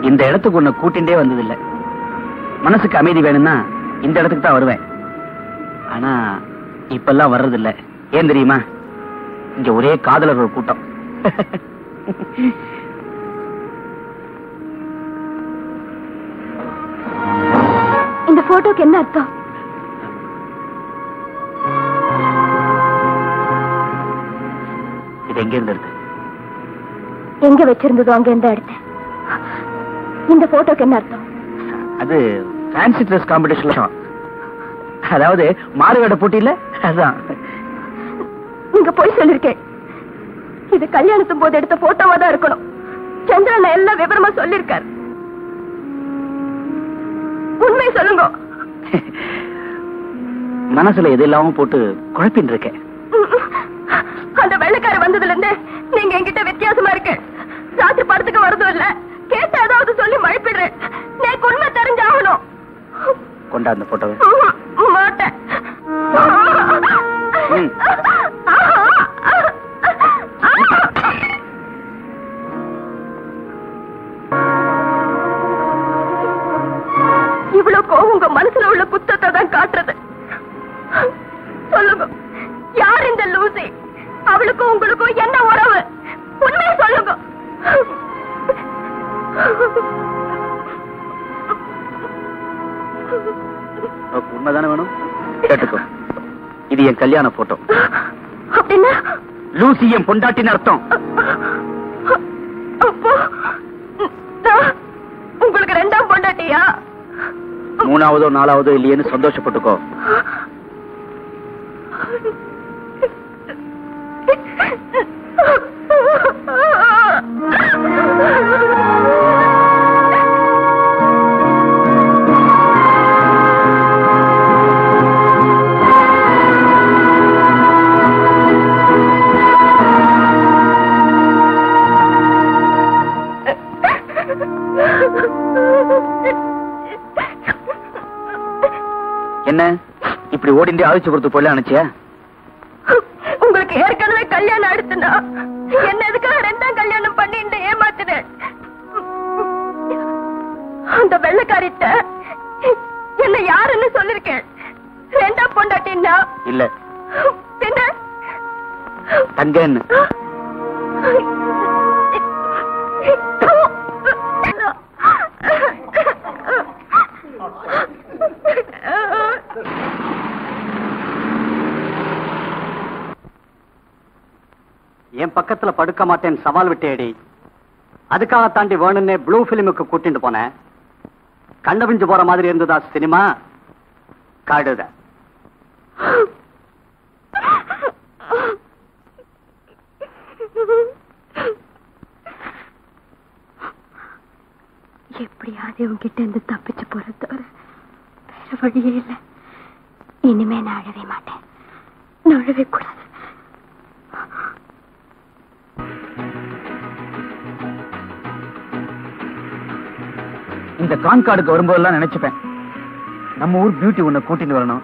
இந்த இடத்துக்கு உன்னை கூட்டிண்டே வந்ததில்லை. மனசுக்கு அமைதி வேணும்னா இந்த இடத்துக்கு தான் வருவேன். ஆனா இப்பெல்லாம் வர்றதில்ல. ஏன் தெரியுமா? இங்க ஒரே காதலர்கள் கூட்டம். இந்த போட்டோக்கு என்ன அர்த்தம்? இது எங்க இருந்து இருக்கு? எங்க வச்சிருந்ததோ அங்க எந்த எடுத்தேன். இந்த போட்டோக்கு என்ன அர்த்தம்? அது ஃபேன்சி ட்ரெஸ் காம்படிஷன். அதாவது மாறுவேட போட்டி இல்ல, அதான். நீங்க போய் சொல்லிருக்கேன். இது கல்யாணத்தும் போது எடுத்த போட்டோவா தான் இருக்கணும். சந்திரன் எல்லாம் விவரமா சொல்லிருக்காரு. உண்மை சொல்லுங்க. மனசுல எதெல்லாம் போட்டு குழப்பின்னு இருக்கேன். அந்த வெள்ளைக்கார வந்ததுல இருந்து நீங்க என்கிட்ட வித்தியாசமா இருக்கு. ராத்திரி படத்துக்கு வரதும் இல்ல, கேட்ட ஏதாவது சொல்லி மழைப்பிடுறேன். எனக்கு உண்மை தெரிஞ்சாகணும். கொண்டா அந்த போட்டோவை. மாட்டேன். இவ்வளவு கோவம் உங்க மனசுல உள்ள குத்தத்தை தான் காட்டுறது. சொல்லுங்க, யார் இந்த லூசி? அவளுக்கும் உங்களுக்கும் என்ன உறவு? உண்மையை சொல்லுங்க. உண்மைதானே வேணும்? கேட்டுக்கோ. இது என் கல்யாண போட்டோ. அப்படின்னா லூசி என் பொண்டாட்டின்னு அர்த்தம். அப்போ உங்களுக்கு ரெண்டாம் பொண்டாட்டியா? மூணாவதோ நாலாவதோ இல்லையேன்னு சந்தோஷப்பட்டுக்கோ. என்ன இப்படி ஓடிண்டே ஆதிச்சு கொடுத்து போல நினைச்சியா? உங்களுக்கு ஏற்கனவே கல்யாணம் ஆயிடுச்சுன்னா என்ன எதுக்காக ரெண்டாம் கல்யாணம் பண்ணிட்டு ஏமாத்தினேன்? அந்த வெள்ளைக்காரிட்ட என்ன யாருன்னு சொல்லிருக்கேன். ரெண்டாம் பொண்டாட்டின்னா இல்ல, பின்ன தங்கன்னு. என் பக்கத்துல படுக்க மாட்டேன் சவால் விட்டேடி. அதுக்காக தாண்டி வேணும்னே ப்ளூ பிலிமுக்கு கூட்டிட்டு போனேன். கண்ணபிஞ்சு போற மாதிரி இருந்ததா சினிமா? காடுத. எப்படியாவது உங்ககிட்ட இருந்து தப்பிச்சு போறது தவிர வேற வழியே இல்லை. இனிமே நான் அழவே மாட்டேன். நான் அழவே கூடாது. இந்த கான்கார்டுக்கு வரும்போதெல்லாம் நினைச்சுப்பேன், நம்ம ஊர் பியூட்டி உன்னை கூட்டிட்டு வரணும்.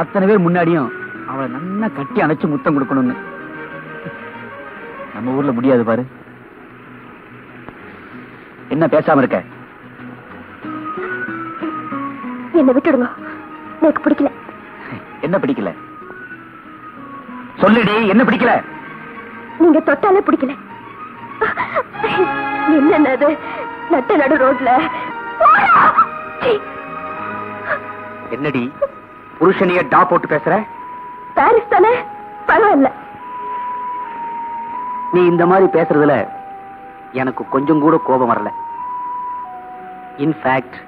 அத்தனை பேர் முன்னாடியும் அவளை நல்லா கட்டி அணைச்சு முத்தம் கொடுக்கணும்னு. நம்ம ஊர்ல முடியாது பாரு. என்ன பேசாம இருக்க? என்ன விட்டுடுங்க, எனக்கு பிடிக்கல. என்ன பிடிக்கல? சொல்லுடி, என்ன பிடிக்கல? நீங்க தொட்டாலே பிடிக்கல. என்னது நட்ட நடு ரோட்ல? என்னடி புருஷனைய டா போட்டு பேசுற? பாரிஸ் தானே, பரவாயில்ல. நீ இந்த மாதிரி பேசுறதுல எனக்கு கொஞ்சம் கூட கோபம் வரல. இன்ஃபேக்ட்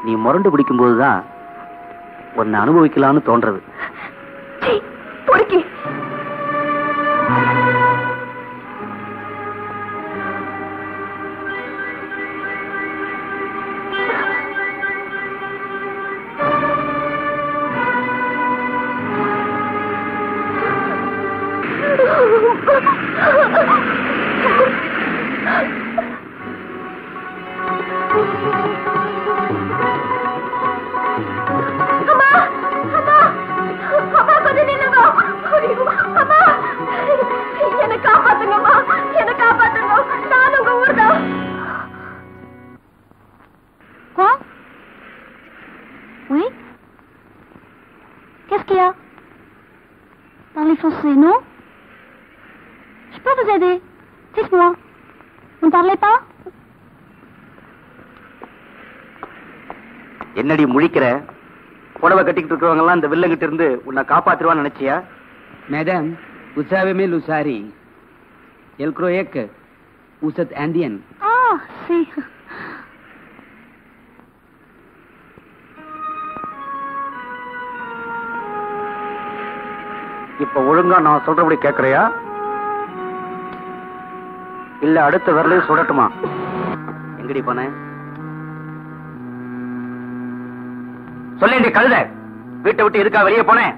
நீ முரண்டு பிடிக்கும் போதுதான் உன்னை அனுபவிக்கலாம்னு தோன்றது. பொறுக்கி Quoi? Oui? Qu'est-ce qu'il y a? Parlez français, non? Je peux vous aider. Dites-moi. Vous ne parlez pas? என்னடி முழிக்கிற? புடவை கட்டிக்கிட்டு இருக்கிறவங்க எல்லாம் இந்த வில்லங்கிட்ட இருந்து உன்னை காப்பாத்துருவான்னு நினைச்சியா? Madam, vous savez mais le sari. Elle croyait que vous êtes indien. Ah, si. இப்ப ஒழுங்கா நான் சொல்றபடி கேக்குறியா இல்ல அடுத்த விரலையும் சுடட்டுமா? எங்கடி போன? சொல்லேண்டி கழுத, வீட்டை விட்டு எதுக்கா வெளியே போனேன்?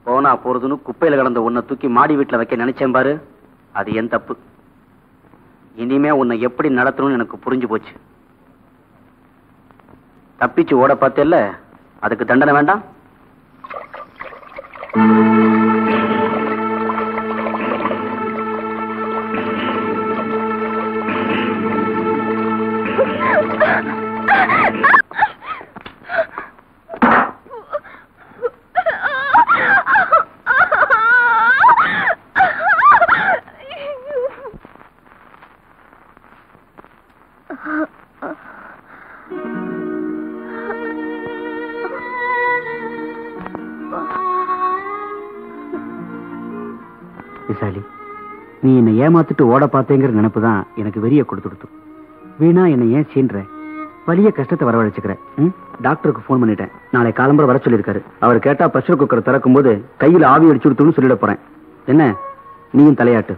போனா போறதுன்னு குப்பையில கிடந்த உன்னை தூக்கி மாடி வீட்டுல வைக்க நினைச்சேன் பாரு, அது என் தப்பு. இனிமே உன்னை எப்படி நடத்தணும்னு எனக்கு புரிஞ்சு போச்சு. தப்பிச்சு ஓட பார்த்தேல்ல, அதுக்கு தண்டனை வேண்டாம்? விசாலி, நீ என்னை ஏமாத்திட்டு ஓட பார்த்தேங்கிற நினைப்புதான் எனக்கு வெறிய கொடுத்துடுத்து. வீணா என்னை ஏன் சீன்ற? வலிய கஷ்டத்தை வரவழைச்சுக்கிற. டாக்டருக்கு போன் பண்ணிட்டேன். நாளை காலம்பரம் வர சொல்லியிருக்காரு. அவர் கேட்டா பிரஷர் குக்கர் திறக்கும் போது கையில ஆவி அடிச்சு விடுத்துன்னு சொல்லிட போறேன். என்ன, நீயும் தலையாட்டு.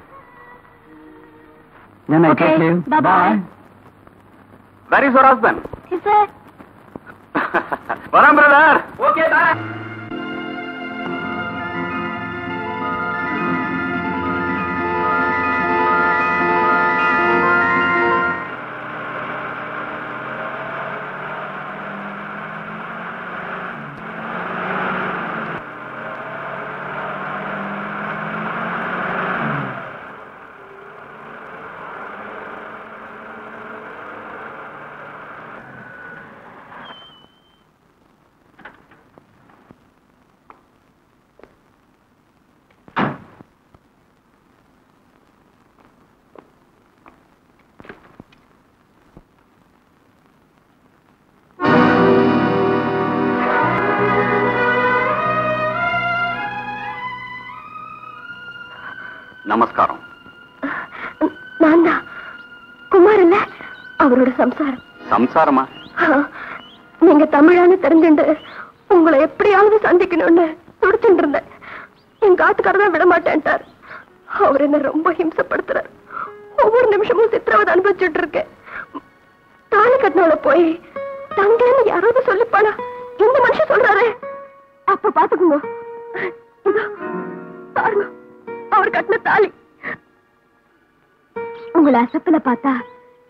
Where is your husband? He's there. Varam brother. Okay, bye. நமஸ்காரம். நான் தான் குமார் இல்ல, அவரோட சம்சாரம். சம்சாரமா? நீங்க தமிழான்னு தெரிஞ்சுண்டு உங்களை எப்படியாவது சந்திக்கணும்னு துடிச்சுட்டு இருந்தேன். எங்க ஆத்துக்காரதான் விட மாட்டேன்ட்டார். அவர் என்ன ரொம்ப ஹிம்சப்படுத்துறார். ஒவ்வொரு நிமிஷமும் சித்திரவதை அனுபவிச்சுட்டு இருக்கேன். தாலி கட்டினவளை போய் தங்கன்னு யாராவது சொல்லிப்பானா? இந்த மனுஷன் சொல்றாரு. அப்ப பாத்துக்குங்க, பாருங்க அவர் கட்டின தாலி. உங்களை அசப்பில பார்த்தா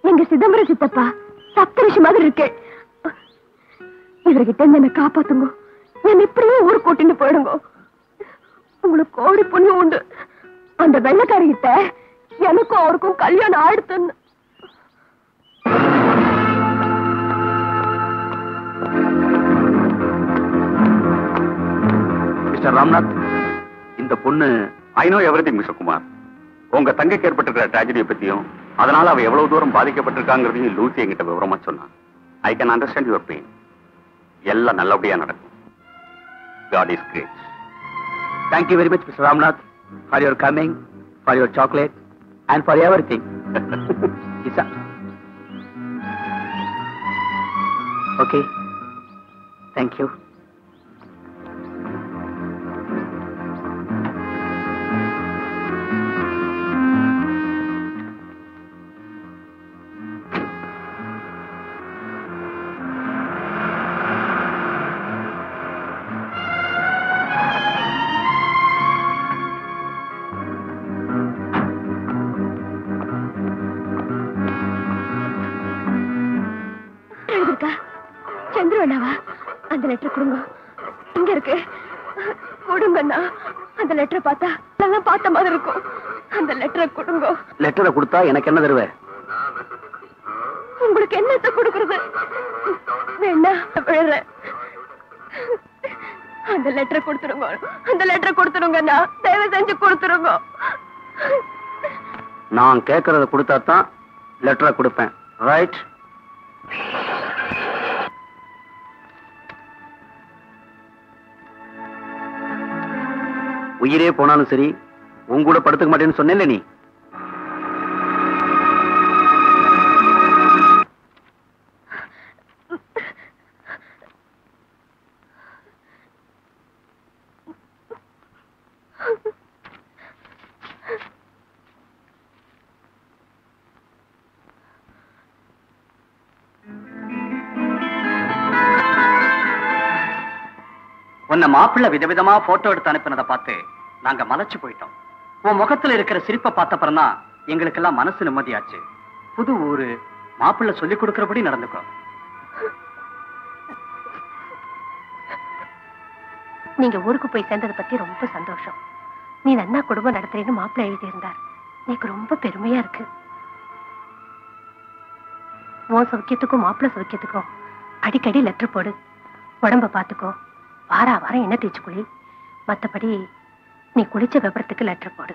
எங்க சிதம்பரம் சித்தப்பா சப்தரிஷி மாதிரி இருக்கே. இவர்கிட்ட என்ன காப்பாத்துங்க. என்ன இப்படியே ஊரு கூட்டிட்டு போயிடுங்க. உங்களுக்கு கோடி புண்ணியம் உண்டு. அந்த வெள்ளக்காரிகிட்ட எனக்கும் அவருக்கும் கல்யாணம் ஆயிடுத்துன்னு. மிஸ்டர் ராம்நாத், இந்த பொண்ணு I know everything mister Kumar. உங்க தங்கைக்கு ஏற்பட்டிருக்கிற ட்ராஜடியை பத்தியும் அதனால அவ எவ்வளவு தூரம் பாதிக்கப்பட்டிருக்காங்கிறதையும் லூசி என்கிட்ட விவரமா சொன்னான். I can understand your pain. எல்லாம் நல்லபடியா நடக்கும். God is great. Thank you very much, Mr. Ramnath, for your coming, for your chocolate, and for everything. Isa. Okay. Thank you. சந்திரவண்ணாவா? அந்த லெட்டர் கொடுங்க. இங்க இருக்கு, கொடுங்கண்ணா. அந்த லெட்டரை பார்த்தா நல்லா பார்த்த மாதிரி இருக்கும். அந்த லெட்டரை கொடுங்க. லெட்டரை கொடுத்தா எனக்கு என்ன தருவே? உங்களுக்கு என்னத்தை கொடுக்கறது? வேணா விழுறேன். அந்த லெட்டர் கொடுத்துருங்க, அந்த லெட்டர் கொடுத்துருங்கண்ணா, தயவு செஞ்சு கொடுத்துருங்க. நான் கேட்கறத கொடுத்தா தான் லெட்டரை கொடுப்பேன். ரைட்? உயிரே போனாலும் சரி உங்க கூட படுத்துக்க மாட்டேன்னு சொன்னேன்ல நீ. உன்னை மாப்பிள்ள விதவிதமா போட்டோ எடுத்து அனுப்பினதை பார்த்து நாங்க மலைச்சு போயிட்டோம். உன் முகத்துல இருக்கிற சிரிப்பை பார்த்தப்பறம் தான் எங்களுக்கெல்லாம் மனசு நிம்மதியாச்சு. புது ஊரு, மாப்பிள்ள சொல்லி கொடுக்கிறபடி நடந்துக்கோ. நீங்க ஊருக்கு போய் சேர்ந்ததை பத்தி ரொம்ப சந்தோஷம். நீ நன்னா குடும்பம் நடத்துறேன்னு மாப்பிள்ளை எழுதி இருந்தார். எனக்கு ரொம்ப பெருமையா இருக்கு. உன் சௌக்கியத்துக்கும் மாப்பிள்ளை சௌக்கியத்துக்கும் அடிக்கடி லெட்டர் போடு. உடம்ப பாத்துக்கோ. வாரம் என்ன தேய்ச்சி குளி. மத்தபடி நீ குளிச்ச விபரத்துக்கு லெட்டர் போடு.